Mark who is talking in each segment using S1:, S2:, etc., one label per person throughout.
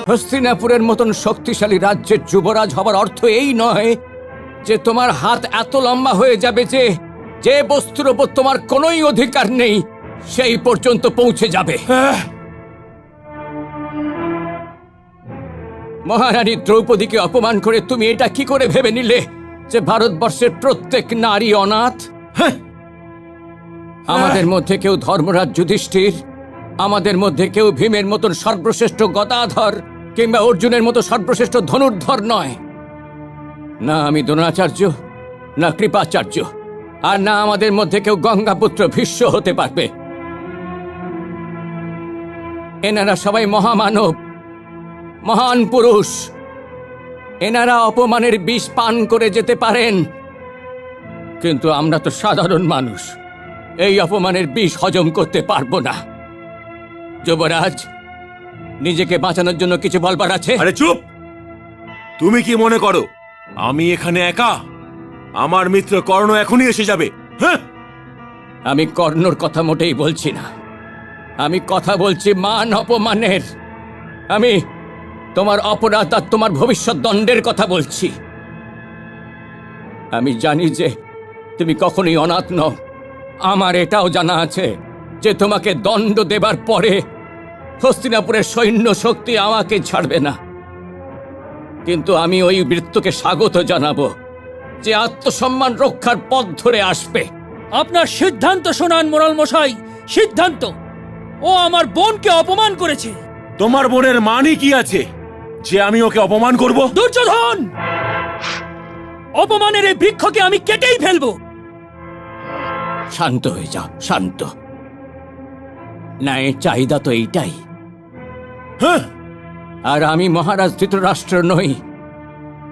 S1: হস্তিনাপুরের মতন শক্তিশালী রাজ্যের যুবরাজ হবার অর্থ এই নয় যে তোমার হাত এত লম্বা হয়ে যাবে যে যে বস্তুর ওপর তোমার কোনোই অধিকার নেই সেই পর্যন্ত পৌঁছে যাবে। মহারানী দ্রৌপদীকে অপমান করে তুমি এটা কি করে ভেবে নিলে যে ভারতবর্ষের প্রত্যেক নারী অনাথ? আমাদের মধ্যে কেউ ধর্মরাজ যুধিষ্ঠির, আমাদের মধ্যে কেউ ভীমের মতন সর্বশ্রেষ্ঠ গদাধর কিংবা অর্জুনের মতো সর্বশ্রেষ্ঠ ধনুর্ধর নয়। না আমি দ্রোণাচার্য, না কৃপাচার্য, আর না আমাদের মধ্যে কেউ গঙ্গাপুত্র ভীষ্ম হতে পারবে। এনারা সবাই মহামানব, মহান পুরুষ। এনারা অপমানের বিষ পান করে যেতে পারেন, কিন্তু আমরা তো সাধারণ মানুষ, এই অপমানের বিষ হজম করতে পারবো না। যুবরাজ, নিজেকে বাঁচানোর জন্য কিছু বলবার আছে?
S2: আরে চুপ! তুমি কি মনে করো আমি এখানে একা? আমার মিত্র কর্ণ এখনই এসে যাবে। হ্যাঁ,
S1: আমি কর্ণর কথা মোটেই বলছি না, আমি কথা বলছি মান অপমানের। আমি তোমার অপরাধ আর তোমার ভবিষ্যৎ দণ্ডের কথা বলছি। আমি জানি যে তুমি কখনোই অনাথ নও। আমার এটাও জানা আছে যে তোমাকে দণ্ড দেবার পরে হস্তিনাপুরের সৈন্য শক্তি আমাকে ছাড়বে না। কিন্তু আমি ওই বৃত্তকে স্বাগত জানাবো যে আত্মসম্মান রক্ষার পথ ধরে আসবে।
S3: আপনার সিদ্ধান্ত শোনান মোরাল মশাই, সিদ্ধান্ত। ও আমার বোনকে অপমান করেছে।
S2: তোমার বোনের মানই কি আছে যে আমি ওকে অপমান করব?
S3: দুর্যোধন, অপমানের এই বৃক্ষকে আমি কেটেই ফেলবো।
S1: শান্ত হয়ে যাও, শান্ত। ন্যায়ের চাহিদা তো এইটাই।
S2: হ্যাঁ,
S1: আর আমি মহারাজ ধৃতরাষ্ট্র নই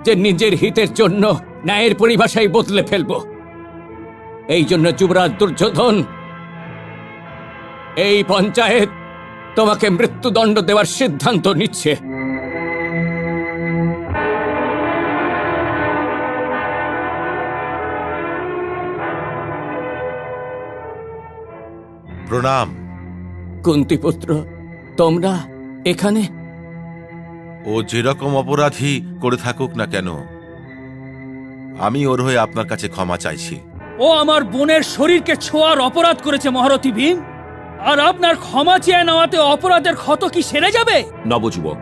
S1: যে নিজের হিতের জন্য ন্যায়ের পরিভাষাই বদলে ফেলব। এই জন্য যুবরাজ দুর্যোধন, এই পঞ্চায়েত তোমাকে মৃত্যুদণ্ড দেওয়ার সিদ্ধান্ত নিচ্ছে।
S4: প্রণাম।
S1: কুন্তিপুত্র, তোমরা এখানে?
S4: ও যেরকম অপরাধী করে থাকুক না কেন, আমি ওর হয়ে আপনার কাছে ক্ষমা চাইছি।
S3: ও আমার বোনের শরীরকে ছোঁয়ার অপরাধ করেছে মহারথী ভীম, আর আপনার ক্ষমা চেয়ে নেওয়াতে অপরাধের ক্ষত কি সেরে যাবে?
S5: নবযুবক,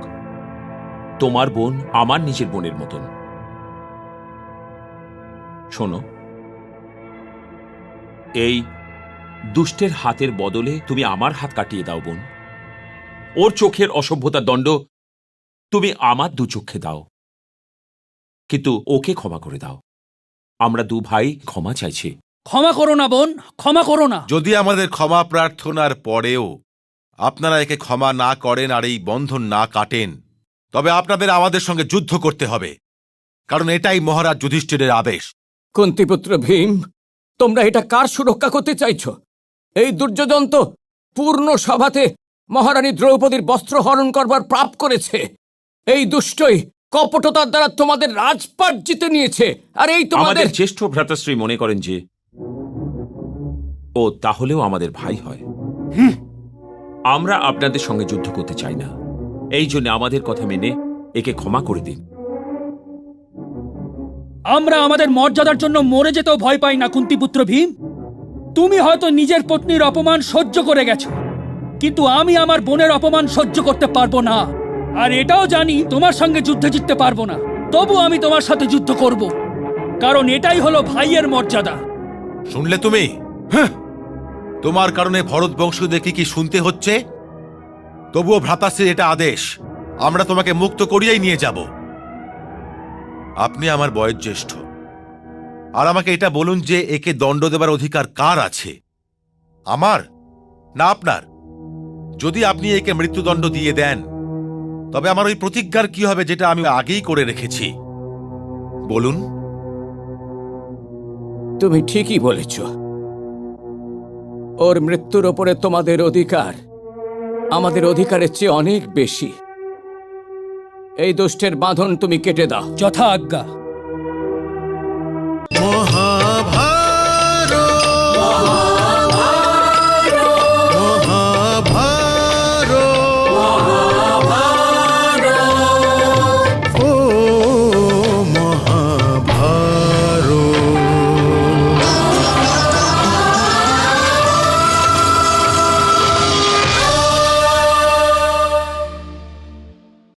S5: তোমার বোন আমার নিজের বোনের মতন। শোনো, এই দুষ্টের হাতের বদলে তুমি আমার হাত কাটিয়ে দাও বোন। ওর চোখের অসভ্যতার দণ্ড তুমি আমার দু চোখে দাও, কিন্তু ওকে ক্ষমা করে দাও। আমরা দু ভাই ক্ষমা চাইছি।
S3: ক্ষমা করো না বোন, ক্ষমা করো না।
S4: যদি আমাদের ক্ষমা প্রার্থনার পরেও আপনারা একে ক্ষমা না করেন আর এই বন্ধন না কাটেন, তবে আপনাদের আমাদের সঙ্গে যুদ্ধ করতে হবে, কারণ এটাই মহারাজ যুধিষ্ঠিরের আদেশ।
S1: কুন্তিপুত্র ভীম, তোমরা এটা কার সুরক্ষা করতে চাইছো? এই দুর্যোধন তো পূর্ণ সভাতে মহারানী দ্রৌপদীর বস্ত্র হরণ করবার পাপ করেছে। এই দুষ্টই কপটতার দ্বারা তোমাদের রাজপাট জিতে নিয়েছে, আর এই তোমাদের
S5: আমাদের জ্যেষ্ঠ ভ্রাতাশ্রী মনে করেন যে ও তাহলেও আমাদের ভাই হয়। আমরা আপনাদের সঙ্গে যুদ্ধ করতে চাই না, এই জন্য আমাদের কথা মেনে একে ক্ষমা করে দিন।
S3: আমরা আমাদের মর্যাদার জন্য মরে যেতেও ভয় পাই না কুন্তিপুত্র ভীম। তুমি হয়তো নিজের পত্নীর অপমান সহ্য করে গেছো, কিন্তু আমি আমার বোনের অপমান সহ্য করতে পারবো না। আর এটাও জানি তোমার সঙ্গে যুদ্ধে জিততে পারবো না, তবু আমি তোমার সাথে যুদ্ধ করব, কারণ এটাই হলো ভাইয়ের মর্যাদা।
S4: শুনলে তুমি? হ্যাঁ, তোমার কারণে ভরত বংশীয়দের কি শুনতে হচ্ছে? তবুও ভ্রাতাশ্রীর এটা আদেশ, আমরা তোমাকে মুক্ত করিয়েই নিয়ে যাব। আপনি আমার বয়োজ্যেষ্ঠ, আর আমাকে এটা বলুন যে একে দণ্ড দেবার অধিকার কার আছে, আমার না আপনার? যদি আপনি একে মৃত্যুদণ্ড দিয়ে দেন, তবে আমার ওই প্রতিজ্ঞার কি হবে যেটা আমি আগেই করে রেখেছি? বলুন।
S1: তুমি ঠিকই বলেছ। ওর মৃত্যুর ওপরে তোমাদের অধিকার আমাদের অধিকারের চেয়ে অনেক বেশি। এই দুষ্টের বাঁধন তুমি কেটে দাও।
S3: যথা আজ্ঞা।